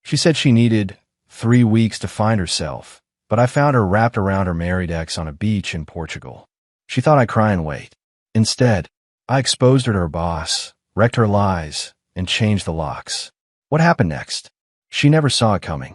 She said she needed 3 weeks to find herself, but I found her wrapped around her married ex on a beach in Portugal. She thought I'd cry and wait. Instead, I exposed her to her boss, wrecked her lies, and changed the locks. What happened next? She never saw it coming.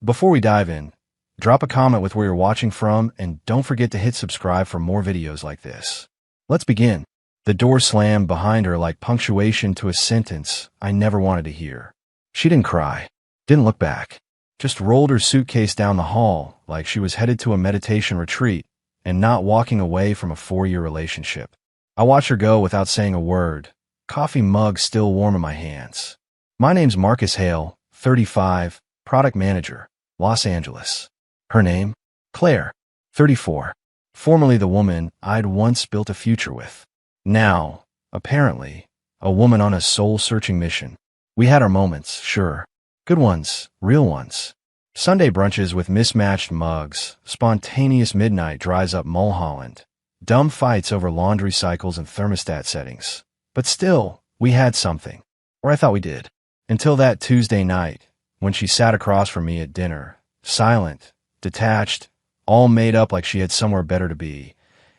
Before we dive in, drop a comment with where you're watching from, and don't forget to hit subscribe for more videos like this. Let's begin. The door slammed behind her like punctuation to a sentence I never wanted to hear. She didn't cry, didn't look back, just rolled her suitcase down the hall like she was headed to a meditation retreat and not walking away from a 4-year relationship. I watched her go without saying a word, coffee mug still warm in my hands. My name's Marcus Hale, 35, product manager, Los Angeles. Her name? Claire, 34, formerly the woman I'd once built a future with. Now, apparently, a woman on a soul-searching mission. We had our moments, sure. Good ones, real ones. Sunday brunches with mismatched mugs, spontaneous midnight drives up Mulholland, dumb fights over laundry cycles and thermostat settings. But still, we had something. Or I thought we did. Until that Tuesday night, when she sat across from me at dinner, silent, detached, all made up like she had somewhere better to be,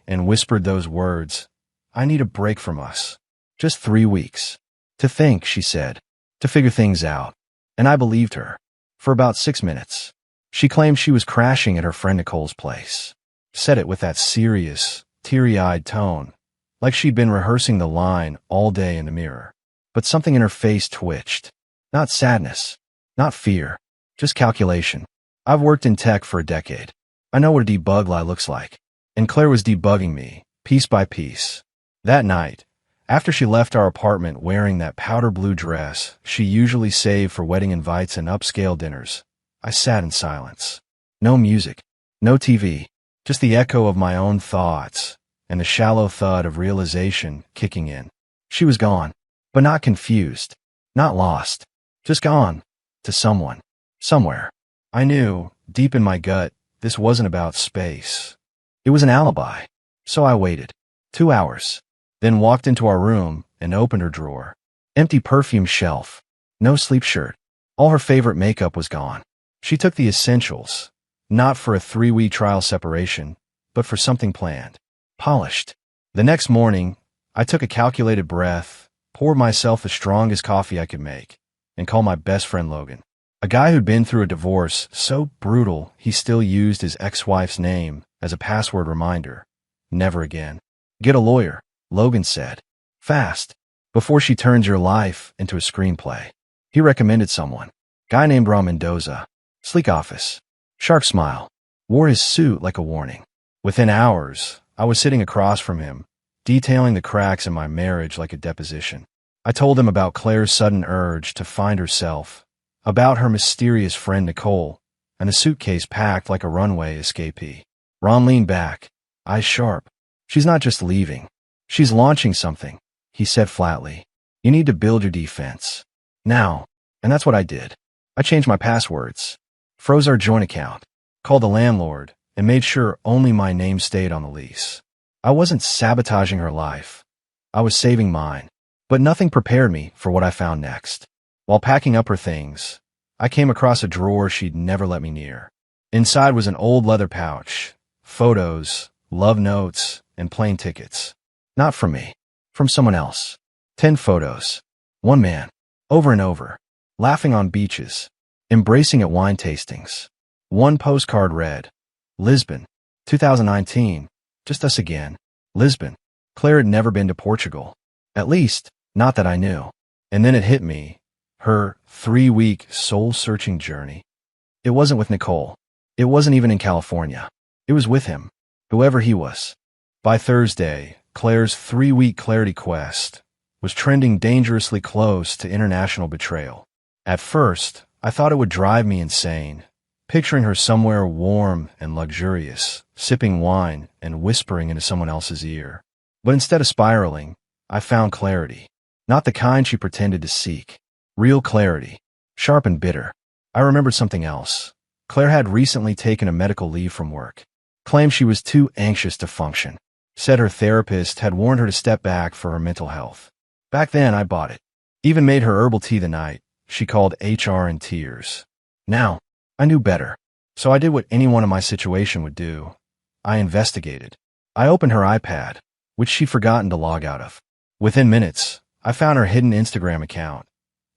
and whispered those words, "I need a break from us. Just 3 weeks. To think," she said, "to figure things out." And I believed her. For about 6 minutes. She claimed she was crashing at her friend Nicole's place. Said it with that serious, teary-eyed tone, like she'd been rehearsing the line all day in the mirror. But something in her face twitched. Not sadness, not fear, just calculation. I've worked in tech for a decade. I know what a debug lie looks like. And Claire was debugging me, piece by piece. That night, after she left our apartment wearing that powder blue dress she usually saved for wedding invites and upscale dinners, I sat in silence. No music, no TV, just the echo of my own thoughts and the shallow thud of realization kicking in. She was gone, but not confused, not lost, just gone, to someone, somewhere. I knew, deep in my gut, this wasn't about space. It was an alibi. So I waited. 2 hours. Then walked into our room and opened her drawer. Empty perfume shelf. No sleep shirt. All her favorite makeup was gone. She took the essentials, not for a 3-week trial separation, but for something planned. Polished. The next morning, I took a calculated breath, poured myself the strongest coffee I could make, and called my best friend Logan. A guy who'd been through a divorce so brutal he still used his ex-wife's name as a password reminder. Never again. Get a lawyer, Logan said. Fast. Before she turns your life into a screenplay. He recommended someone. Guy named Ron Mendoza. Sleek office. Sharp smile. Wore his suit like a warning. Within hours, I was sitting across from him, detailing the cracks in my marriage like a deposition. I told him about Claire's sudden urge to find herself, about her mysterious friend Nicole, and a suitcase packed like a runway escapee. Ron leaned back, eyes sharp. She's not just leaving. She's launching something, he said flatly. You need to build your defense. Now. And that's what I did. I changed my passwords, froze our joint account, called the landlord, and made sure only my name stayed on the lease. I wasn't sabotaging her life. I was saving mine. But nothing prepared me for what I found next. While packing up her things, I came across a drawer she'd never let me near. Inside was an old leather pouch, photos, love notes, and plane tickets. Not from me, from someone else. 10 photos. One man, over and over, laughing on beaches, embracing at wine tastings. One postcard read, Lisbon, 2019, just us again. Lisbon. Claire had never been to Portugal. At least, not that I knew. And then it hit me. Her 3-week soul-searching journey. It wasn't with Nicole. It wasn't even in California. It was with him, whoever he was. By Thursday, Claire's 3-week clarity quest was trending dangerously close to international betrayal. At first, I thought it would drive me insane, picturing her somewhere warm and luxurious, sipping wine and whispering into someone else's ear. But instead of spiraling, I found clarity. Not the kind she pretended to seek. Real clarity. Sharp and bitter. I remembered something else. Claire had recently taken a medical leave from work. Claimed she was too anxious to function. Said her therapist had warned her to step back for her mental health. Back then, I bought it. Even made her herbal tea the night She called HR in tears. Now, I knew better. So I did what anyone in my situation would do. I investigated. I opened her iPad, which she'd forgotten to log out of. Within minutes, I found her hidden Instagram account,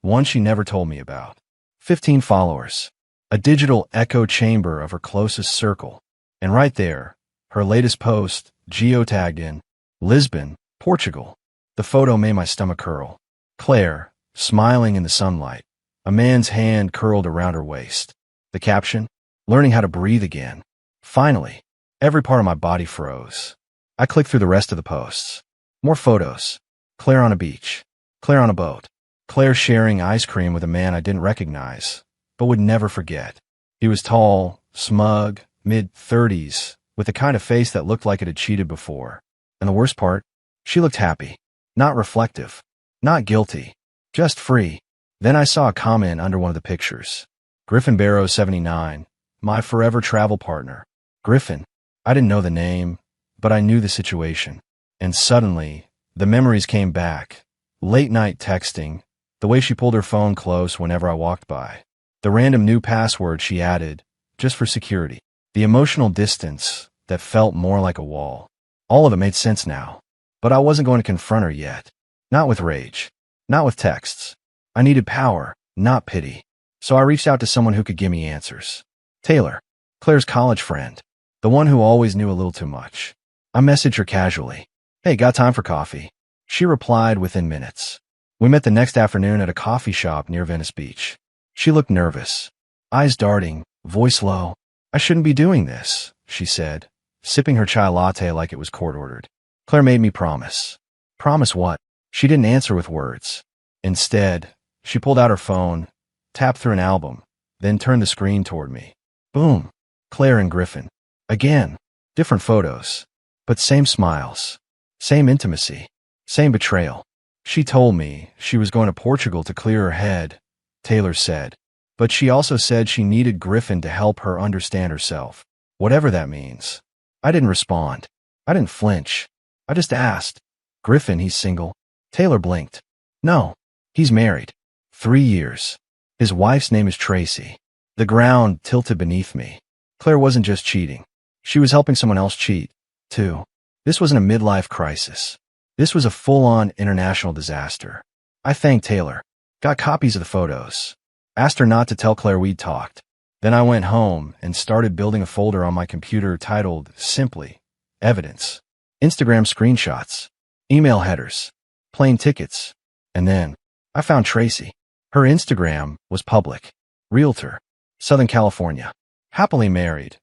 one she never told me about. 15 followers, a digital echo chamber of her closest circle. And right there, her latest post, geotagged in Lisbon, Portugal. The photo made my stomach curl. Claire, smiling in the sunlight, a man's hand curled around her waist. The caption, learning how to breathe again. Finally, every part of my body froze. I clicked through the rest of the posts. More photos. Claire on a beach. Claire on a boat. Claire sharing ice cream with a man I didn't recognize, but would never forget. He was tall, smug, mid-30s, with the kind of face that looked like it had cheated before. And the worst part? She looked happy. Not reflective. Not guilty. Just free. Then I saw a comment under one of the pictures. Griffin Barrow 79, my forever travel partner. Griffin. I didn't know the name, but I knew the situation. And suddenly, the memories came back. Late night texting, the way she pulled her phone close whenever I walked by, the random new password she added, just for security, the emotional distance that felt more like a wall. All of it made sense now. But I wasn't going to confront her yet. Not with rage. Not with texts. I needed power, not pity. So I reached out to someone who could give me answers. Taylor, Claire's college friend, the one who always knew a little too much. I messaged her casually. Hey, got time for coffee? She replied within minutes. We met the next afternoon at a coffee shop near Venice Beach. She looked nervous. Eyes darting, voice low. I shouldn't be doing this, she said, sipping her chai latte like it was court-ordered. Claire made me promise. Promise what? She didn't answer with words. Instead, she pulled out her phone, tapped through an album, then turned the screen toward me. Boom. Claire and Griffin. Again. Different photos. But same smiles. Same intimacy. Same betrayal. She told me she was going to Portugal to clear her head, Taylor said. But she also said she needed Griffin to help her understand herself. Whatever that means. I didn't respond. I didn't flinch. I just asked. Griffin, he's single. Taylor blinked. No. He's married. 3 years. His wife's name is Tracy. The ground tilted beneath me. Claire wasn't just cheating. She was helping someone else cheat, too. This wasn't a midlife crisis. This was a full-on international disaster. I thanked Taylor. Got copies of the photos. Asked her not to tell Claire we'd talked. Then I went home and started building a folder on my computer titled, simply, Evidence. Instagram screenshots. Email headers. Plane tickets. And then, I found Tracy. Her Instagram was public. Realtor. Southern California. Happily married.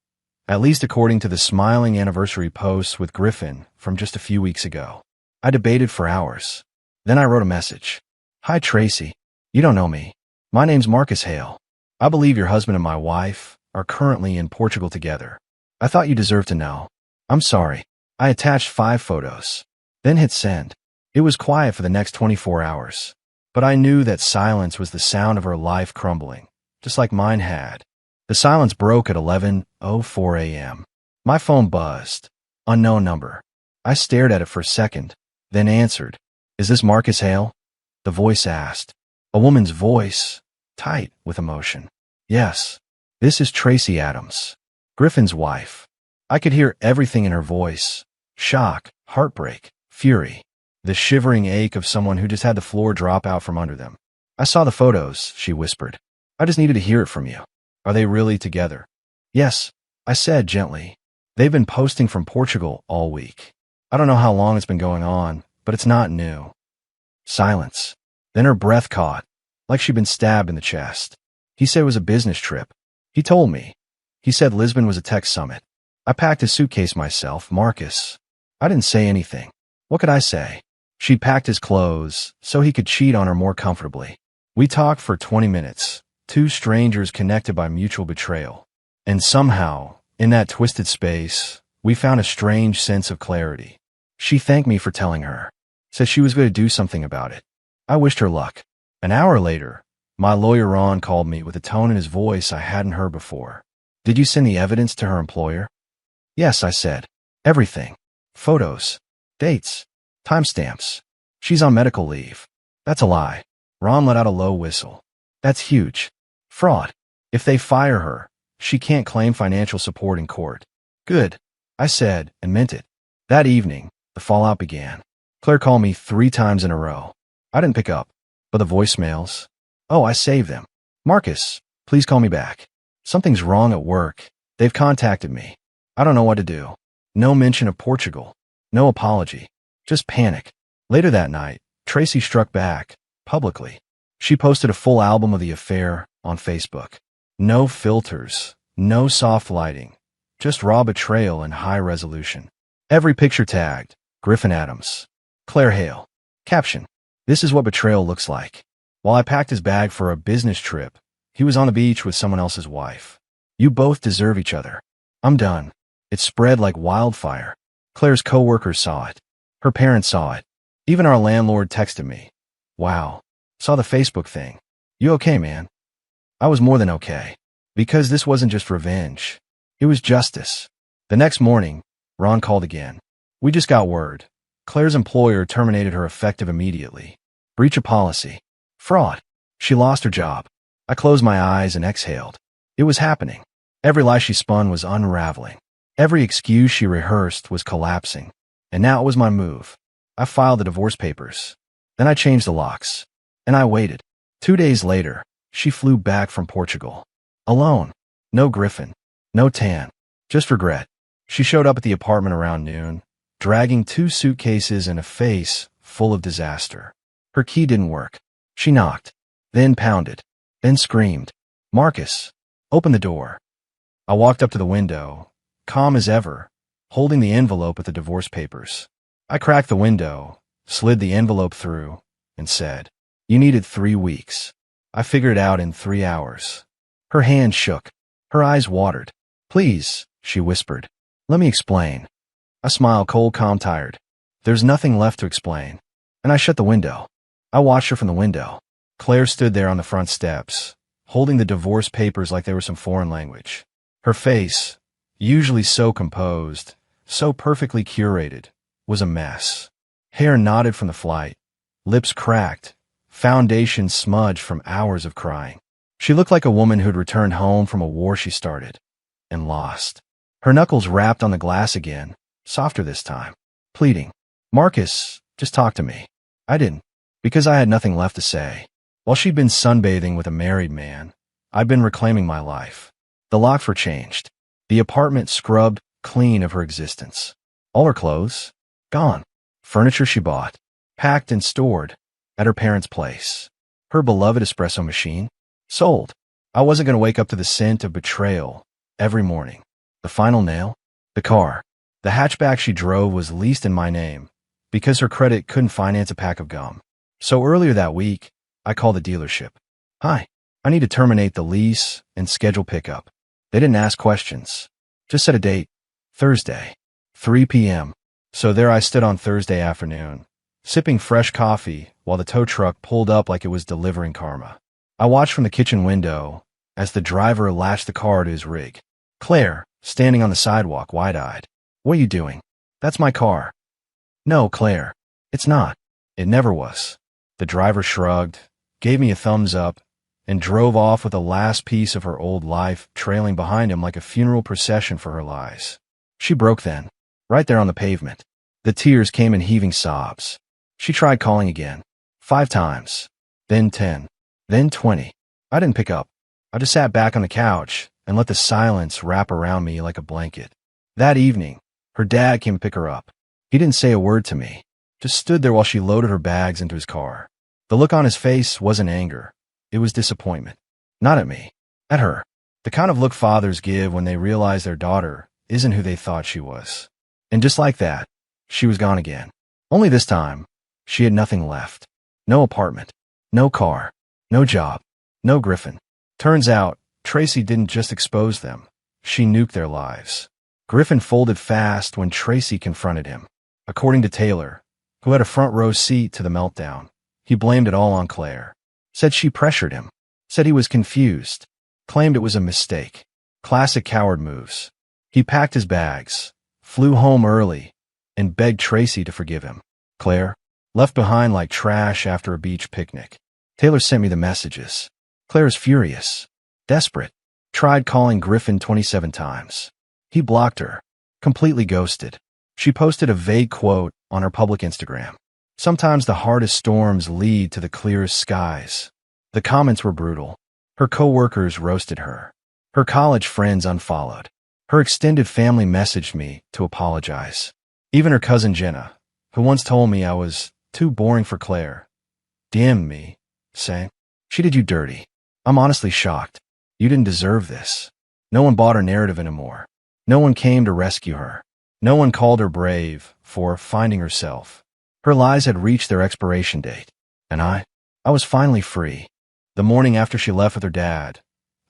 At least according to the smiling anniversary posts with Griffin from just a few weeks ago. I debated for hours. Then I wrote a message. Hi Tracy. You don't know me. My name's Marcus Hale. I believe your husband and my wife are currently in Portugal together. I thought you deserved to know. I'm sorry. I attached 5 photos. Then hit send. It was quiet for the next 24 hours. But I knew that silence was the sound of her life crumbling, just like mine had. The silence broke at 11:04 a.m. My phone buzzed. Unknown number. I stared at it for a second, then answered. Is this Marcus Hale? The voice asked. A woman's voice, tight with emotion. Yes. This is Tracy Adams, Griffin's wife. I could hear everything in her voice. Shock, heartbreak, fury. The shivering ache of someone who just had the floor drop out from under them. I saw the photos, she whispered. I just needed to hear it from you. Are they really together? Yes, I said gently. They've been posting from Portugal all week. I don't know how long it's been going on, but it's not new. Silence. Then her breath caught, like she'd been stabbed in the chest. He said it was a business trip. He told me. He said Lisbon was a tech summit. I packed a suitcase myself, Marcus. I didn't say anything. What could I say? She'd packed his clothes so he could cheat on her more comfortably. We talked for 20 minutes, 2 strangers connected by mutual betrayal. And somehow, in that twisted space, we found a strange sense of clarity. She thanked me for telling her, said she was going to do something about it. I wished her luck. An hour later, my lawyer Ron called me with a tone in his voice I hadn't heard before. Did you send the evidence to her employer? Yes, I said. Everything. Photos. Dates. Timestamps. She's on medical leave. That's a lie. Ron let out a low whistle. That's huge. Fraud. If they fire her, she can't claim financial support in court. Good, I said, and meant it. That evening, the fallout began. Claire called me 3 times in a row. I didn't pick up, but the voicemails. Oh, I saved them. Marcus, please call me back. Something's wrong at work. They've contacted me. I don't know what to do. No mention of Portugal. No apology. Just panic. Later that night, Tracy struck back, publicly. She posted a full album of the affair on Facebook. No filters, no soft lighting, just raw betrayal and high resolution. Every picture tagged, Griffin Adams. Claire Hale. Caption. This is what betrayal looks like. While I packed his bag for a business trip, he was on the beach with someone else's wife. You both deserve each other. I'm done. It spread like wildfire. Claire's coworkers saw it. Her parents saw it. Even our landlord texted me. Wow. Saw the Facebook thing. You okay, man? I was more than okay. Because this wasn't just revenge. It was justice. The next morning, Ron called again. We just got word. Claire's employer terminated her effective immediately. Breach of policy. Fraud. She lost her job. I closed my eyes and exhaled. It was happening. Every lie she spun was unraveling. Every excuse she rehearsed was collapsing. And now it was my move. I filed the divorce papers. Then I changed the locks. And I waited. 2 days later, she flew back from Portugal. Alone. No Griffin. No Tan. Just regret. She showed up at the apartment around noon, dragging 2 suitcases and a face full of disaster. Her key didn't work. She knocked. Then pounded. Then screamed. Marcus, open the door. I walked up to the window, calm as ever, holding the envelope with the divorce papers. I cracked the window, slid the envelope through, and said, You needed 3 weeks. I figured it out in 3 hours. Her hand shook. Her eyes watered. Please, she whispered. Let me explain. I smiled, cold, calm, tired. There's nothing left to explain. And I shut the window. I watched her from the window. Claire stood there on the front steps, holding the divorce papers like they were some foreign language. Her face, usually so composed, so perfectly curated, was a mess. Hair knotted from the flight, lips cracked, foundation smudged from hours of crying. She looked like a woman who'd returned home from a war she started and lost. Her knuckles rapped on the glass again, softer this time, pleading. Marcus, just talk to me. I didn't, because I had nothing left to say. While she'd been sunbathing with a married man, I'd been reclaiming my life. The locks were changed. The apartment scrubbed clean of her existence. All her clothes, gone. Furniture she bought, packed and stored at her parents' place. Her beloved espresso machine, sold. I wasn't going to wake up to the scent of betrayal every morning. The final nail? The car. The hatchback she drove was leased in my name because her credit couldn't finance a pack of gum. So earlier that week, I called the dealership. Hi, I need to terminate the lease and schedule pickup. They didn't ask questions. Just set a date. Thursday, 3 p.m. So there I stood on Thursday afternoon, sipping fresh coffee while the tow truck pulled up like it was delivering karma. I watched from the kitchen window as the driver latched the car to his rig. Claire, standing on the sidewalk, wide-eyed. What are you doing? That's my car. No, Claire. It's not. It never was. The driver shrugged, gave me a thumbs up, and drove off with the last piece of her old life trailing behind him like a funeral procession for her lies. She broke then, right there on the pavement. The tears came in heaving sobs. She tried calling again. 5 times. Then 10. Then 20. I didn't pick up. I just sat back on the couch and let the silence wrap around me like a blanket. That evening, her dad came to pick her up. He didn't say a word to me, just stood there while she loaded her bags into his car. The look on his face wasn't anger. It was disappointment. Not at me. At her. The kind of look fathers give when they realize their daughter isn't who they thought she was. And just like that, she was gone again. Only this time, she had nothing left. No apartment. No car. No job. No Griffin. Turns out, Tracy didn't just expose them. She nuked their lives. Griffin folded fast when Tracy confronted him. According to Taylor, who had a front row seat to the meltdown, he blamed it all on Claire. Said she pressured him. Said he was confused. Claimed it was a mistake. Classic coward moves. He packed his bags, flew home early, and begged Tracy to forgive him. Claire, left behind like trash after a beach picnic. Taylor sent me the messages. Claire's furious. Desperate. Tried calling Griffin 27 times. He blocked her. Completely ghosted. She posted a vague quote on her public Instagram. Sometimes the hardest storms lead to the clearest skies. The comments were brutal. Her co-workers roasted her. Her college friends unfollowed. Her extended family messaged me to apologize. Even her cousin Jenna, who once told me I was too boring for Claire, DM'd me, saying, "She did you dirty. I'm honestly shocked. You didn't deserve this." No one bought her narrative anymore. No one came to rescue her. No one called her brave for finding herself. Her lies had reached their expiration date. And I was finally free. The morning after she left with her dad,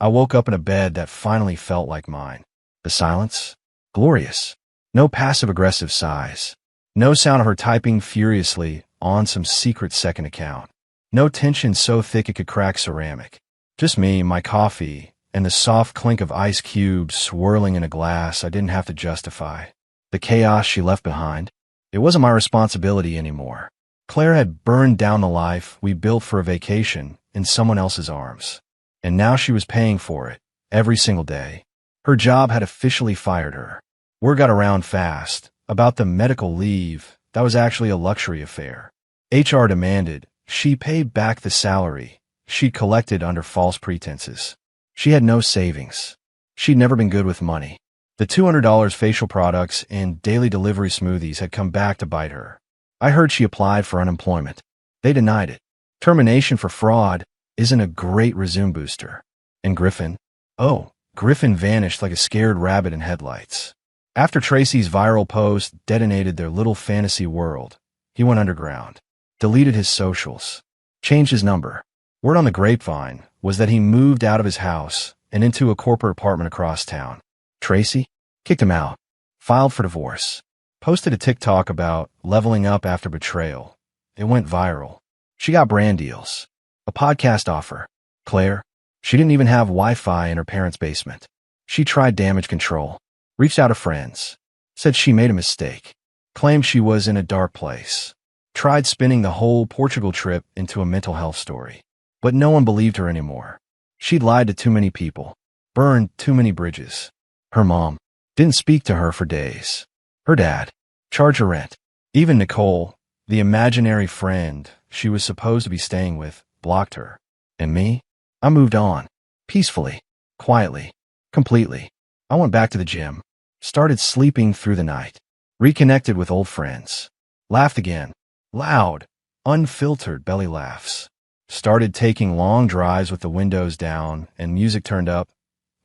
I woke up in a bed that finally felt like mine. The silence? Glorious. No passive-aggressive sighs. No sound of her typing furiously on some secret second account. No tension so thick it could crack ceramic. Just me, my coffee, and the soft clink of ice cubes swirling in a glass I didn't have to justify. The chaos she left behind. It wasn't my responsibility anymore. Claire had burned down the life we built for a vacation in someone else's arms. And now she was paying for it, every single day. Her job had officially fired her. Word got around fast about the medical leave that was actually a luxury affair. HR demanded she pay back the salary she'd collected under false pretenses. She had no savings. She'd never been good with money. The $200 facial products and daily delivery smoothies had come back to bite her. I heard she applied for unemployment. They denied it. Termination for fraud isn't a great resume booster. And Griffin? Oh, Griffin vanished like a scared rabbit in headlights. After Tracy's viral post detonated their little fantasy world, he went underground, deleted his socials, changed his number. Word on the grapevine was that he moved out of his house and into a corporate apartment across town. Tracy kicked him out, filed for divorce, posted a TikTok about leveling up after betrayal. It went viral. She got brand deals, a podcast offer. Claire, she didn't even have Wi-Fi in her parents' basement. She tried damage control, reached out to friends, said she made a mistake, claimed she was in a dark place, tried spinning the whole Portugal trip into a mental health story. But no one believed her anymore. She'd lied to too many people, burned too many bridges. Her mom didn't speak to her for days. Her dad charged her rent. Even Nicole, the imaginary friend she was supposed to be staying with, blocked her. And me? I moved on. Peacefully. Quietly. Completely. I went back to the gym. Started sleeping through the night. Reconnected with old friends. Laughed again. Loud, unfiltered belly laughs. Started taking long drives with the windows down and music turned up,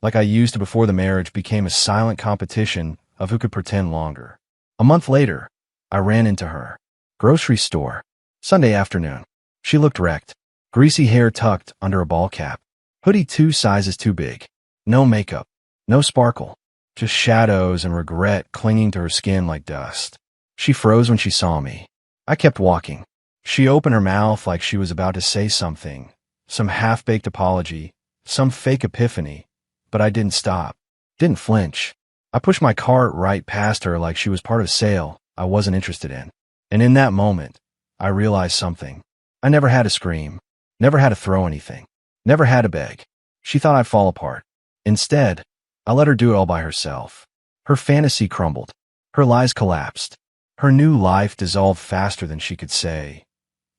like I used to before the marriage became a silent competition of who could pretend longer. A month later, I ran into her. Grocery store. Sunday afternoon. She looked wrecked. Greasy hair tucked under a ball cap. Hoodie 2 sizes too big. No makeup. No sparkle. Just shadows and regret clinging to her skin like dust. She froze when she saw me. I kept walking. She opened her mouth like she was about to say something, some half-baked apology, some fake epiphany, but I didn't stop, didn't flinch. I pushed my cart right past her like she was part of a sale I wasn't interested in. And in that moment, I realized something. I never had to scream, never had to throw anything, never had to beg. She thought I'd fall apart. Instead, I let her do it all by herself. Her fantasy crumbled. Her lies collapsed. Her new life dissolved faster than she could say.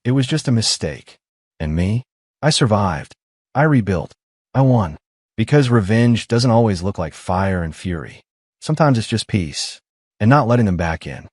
It was just a mistake. And me? I survived. I rebuilt. I won. Because revenge doesn't always look like fire and fury. Sometimes it's just peace. And not letting them back in.